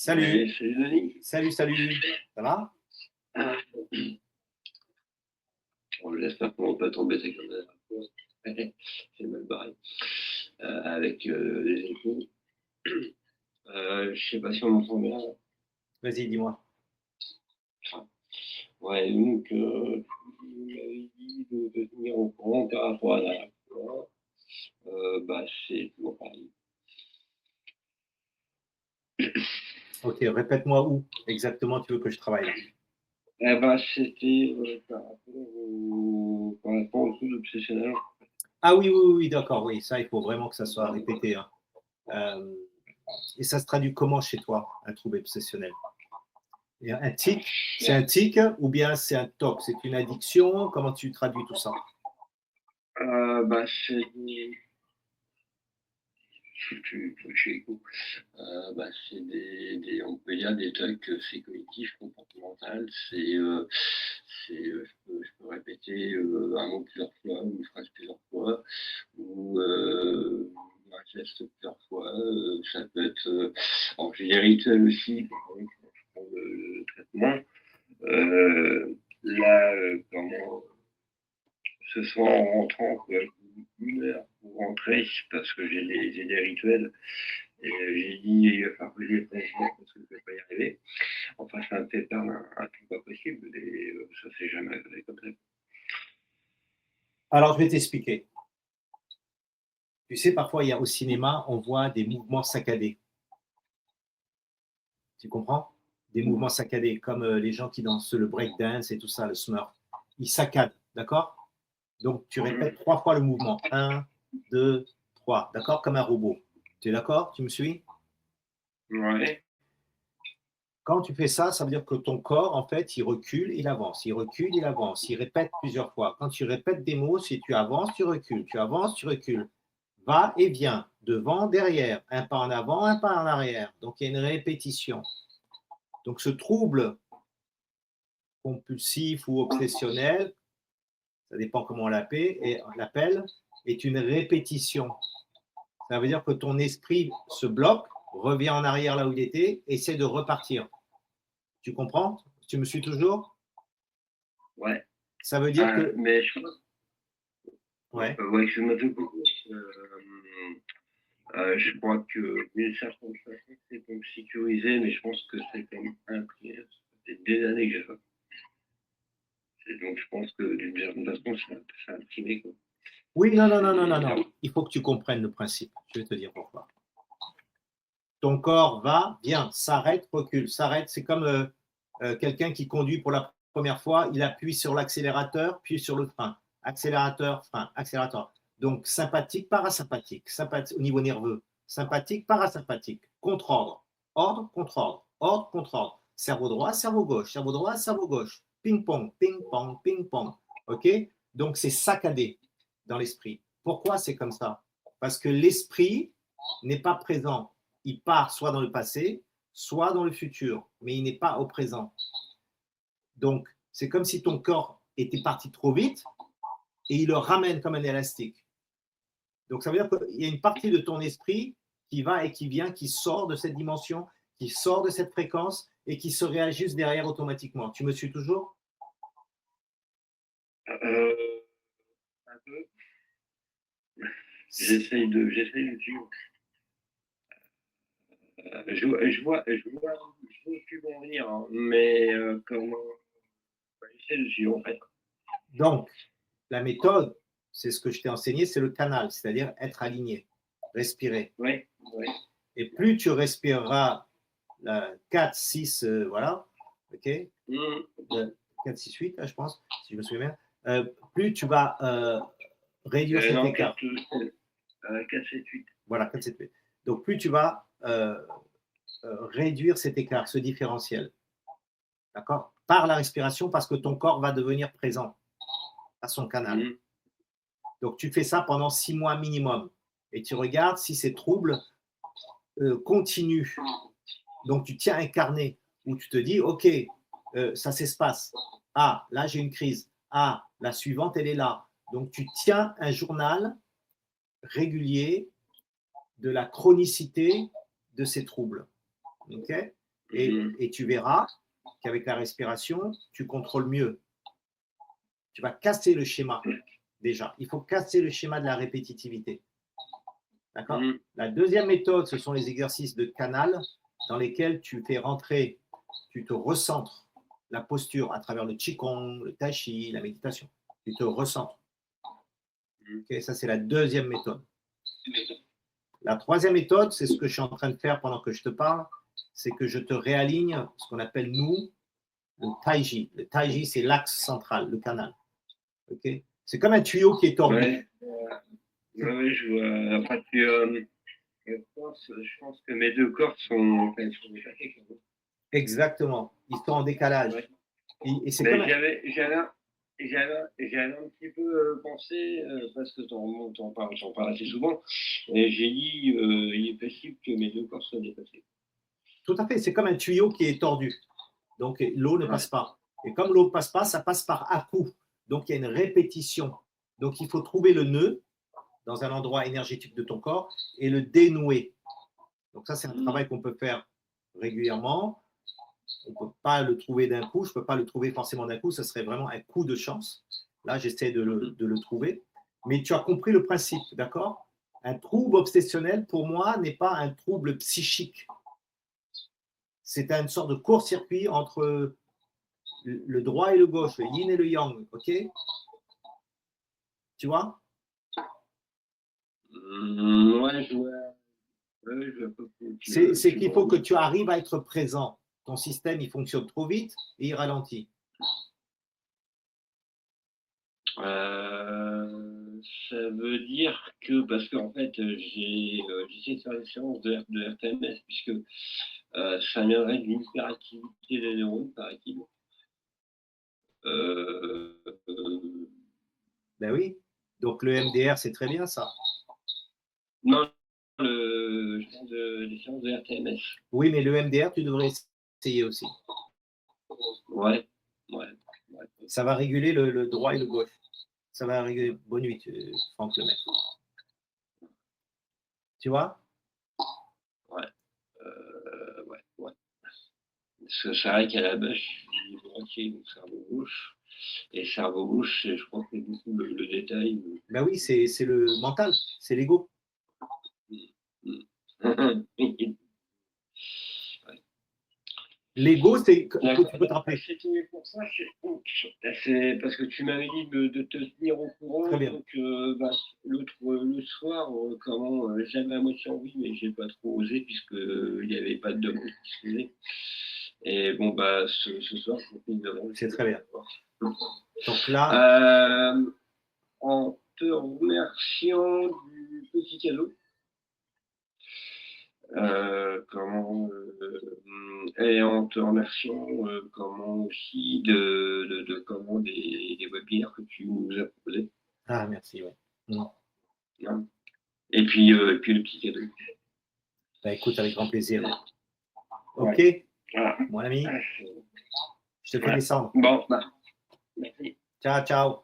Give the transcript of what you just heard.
Ouais, Salut, salut Denis. salut, ça va? Ah, bon, j'espère qu'on va pas t'embêter comme la dernière fois. C'est mal barré. Avec les échos. Je sais pas si on m'entend bien. Vas-y, dis-moi. Enfin, ouais, donc, tu m'avais dit de tenir au courant par rapport à la dernière fois. Bah, c'est toujours pareil. Ok, répète-moi où exactement tu veux que je travaille là. Eh ben, c'était par rapport au truc obsessionnel. Ah oui, d'accord, oui, ça, il faut vraiment que ça soit répété, hein. Euh, et ça se traduit comment chez toi, un trouble obsessionnel? Et un tic, c'est un tic ou bien c'est un toc? C'est une addiction? Comment tu traduis tout ça? Bah, faut que tu écoutes. Bah, c'est on peut dire des trucs, c'est cognitif, comportemental, je peux répéter un mot plusieurs fois, ou une phrase plusieurs fois, ou un geste plusieurs fois. Ça peut être, alors j'ai des rituels aussi, par exemple, quand je prends le traitement. Là, comment, ce soir en rentrant, quoi, une heure pour rentrer, parce que j'ai des rituels. Et j'ai dit, il va falloir que je les prenne parce que je ne vais pas y arriver. Enfin, ça me fait perdre un truc pas possible et ça ne s'est jamais arrivé comme ça. Alors, je vais t'expliquer. Tu sais, parfois, il y a au cinéma, on voit des mouvements saccadés. Tu comprends? Des mouvements saccadés, comme les gens qui dansent le breakdance et tout ça, le smurf. Ils saccadent, d'accord? Donc, tu répètes 3 fois le mouvement. Un, 2, 3. D'accord? Comme un robot. Tu es d'accord? Tu me suis? Ouais. Quand tu fais ça, ça veut dire que ton corps, en fait, il recule, il avance, il recule, il avance, il répète plusieurs fois. Quand tu répètes des mots, si tu avances, tu recules, tu avances, tu recules. Va et vient, devant, derrière, un pas en avant, un pas en arrière. Donc, il y a une répétition. Donc, ce trouble compulsif ou obsessionnel, ça dépend comment on l'appelle, est une répétition. Ça veut dire que ton esprit se bloque, revient en arrière là où il était, essaie de repartir. Tu comprends? Tu me suis toujours? Ouais. Ça veut dire que... Mais je pense, Ouais. ouais, que je m'auto-propose. Je crois que d'une certaine façon, c'est pour me sécuriser, mais je pense que c'est comme imprimé. Ça fait des années que j'ai ça. Et donc, je pense que d'une certaine façon, c'est imprimé, quoi. Oui, C'est, non. Il faut que tu comprennes le principe. Je vais te dire pourquoi. Ton corps va, vient, s'arrête, recule. S'arrête, c'est comme quelqu'un qui conduit pour la première fois, il appuie sur l'accélérateur, puis sur le frein. Accélérateur, frein, accélérateur. Donc sympathique, parasympathique, sympathique au niveau nerveux, sympathique, parasympathique, contre-ordre, ordre, contre-ordre, ordre, contre-ordre, cerveau droit, cerveau gauche, cerveau droit, cerveau gauche, ping-pong, ping-pong, ping-pong. OK? Donc c'est saccadé dans l'esprit. Pourquoi c'est comme ça? Parce que l'esprit n'est pas présent. Il part soit dans le passé, soit dans le futur, mais il n'est pas au présent. Donc, c'est comme si ton corps était parti trop vite et il le ramène comme un élastique. Donc, ça veut dire qu'il y a une partie de ton esprit qui va et qui vient, qui sort de cette dimension, qui sort de cette fréquence et qui se réajuste derrière automatiquement. Tu me suis toujours? euh, un peu. J'essaye de suivre. Je vois plus bon venir, hein, mais comment, j'essaie de suivre en fait. Donc, la méthode, c'est ce que je t'ai enseigné, c'est le canal, c'est-à-dire être aligné, respirer. Ouais, ouais. Et plus tu respireras 4, 6, voilà, ok, Mmh. 4, 6, 8, là, je pense, si je me souviens bien, plus tu vas réduire cet Non, écart. 4, 7, 8. Voilà, 4, 7, 8. Donc, plus tu vas réduire cet écart, ce différentiel, d'accord, par la respiration, parce que ton corps va devenir présent à son canal. Mmh. Donc, tu fais ça pendant 6 mois minimum. Et tu regardes si ces troubles continuent. Donc, tu tiens un carnet où tu te dis, OK, ça s'espace. Ah, là, j'ai une crise. Ah, la suivante, elle est là. Donc, tu tiens un journal régulier de la chronicité de ces troubles. OK? Et tu verras qu'avec la respiration, tu contrôles mieux. Tu vas casser le schéma déjà. Il faut casser le schéma de la répétitivité. D'accord? La deuxième méthode, ce sont les exercices de canal dans lesquels tu fais rentrer, tu te recentres la posture à travers le Qigong, le Tai Chi, la méditation. Tu te recentres. Okay, ça, c'est la deuxième méthode. La troisième méthode, c'est ce que je suis en train de faire pendant que je te parle, c'est que je te réaligne ce qu'on appelle, nous, le Taiji. Le Taiji, c'est l'axe central, le canal. Okay? C'est comme un tuyau qui est tordu. Oui, je vois. Enfin, je pense que mes deux cordes sont dépassées. Exactement. Ils sont en décalage. Ouais. Et c'est Mais comme... j'avais un petit peu pensé, parce que t'en parles assez souvent, et j'ai dit, il est possible que mes deux cordes soient dépassées. Tout à fait. C'est comme un tuyau qui est tordu. Donc, l'eau ne passe pas. Et comme l'eau ne passe pas, ça passe par à-coups. Donc, il y a une répétition. Donc, il faut trouver le nœud dans un endroit énergétique de ton corps et le dénouer. Donc, ça, c'est un travail qu'on peut faire régulièrement. On ne peut pas le trouver d'un coup. Je ne peux pas le trouver forcément d'un coup. Ce serait vraiment un coup de chance. Là, j'essaie de le trouver. Mais tu as compris le principe, d'accord? Un trouble obsessionnel, pour moi, n'est pas un trouble psychique. C'est une sorte de court-circuit entre le droit et le gauche, le yin et le yang, ok? Tu vois? Ouais, je vois. Ouais, je vois. C'est qu'il faut que tu arrives à être présent. Ton système, il fonctionne trop vite et il ralentit. Ça veut dire que, parce qu'en fait, j'essaie de faire des séances de RTMS, puisque ça viendrait de l'hyperactivité des neurones, paraît-il. Ben oui. Donc le MDR, c'est très bien ça. Non, je parle des séances de RTMS. Oui, mais le MDR, tu devrais essayer aussi. Ouais. Ça va réguler le droit et le gauche. Ça va réguler. Bonne nuit, Franck le maître. Tu vois? Ouais. Parce que c'est vrai qu'à la base, je suis droitier, donc cerveau gauche. Et cerveau gauche, je pense que c'est beaucoup le détail. Ben oui, c'est le mental, c'est l'ego. L'ego, c'est que tu peux te rappeler. C'est pour ça, c'est parce que tu m'avais dit de te tenir au courant. Très bien. Donc, le soir, j'avais à moitié envie, mais j'ai pas trop osé puisqu'il n'y avait pas de demande qui se faisait. Et bon, ce soir, je fais une demande. C'est très bien. Donc là. En te remerciant du petit cadeau. Et en te remerciant comment aussi de comment des webinaires que tu nous as proposés. Ah, merci, ouais. Et puis le petit cadeau. Bah, écoute, avec grand plaisir. Ouais. Ok, voilà. Mon ami, je te fais descendre. Bon, merci. Ciao, ciao.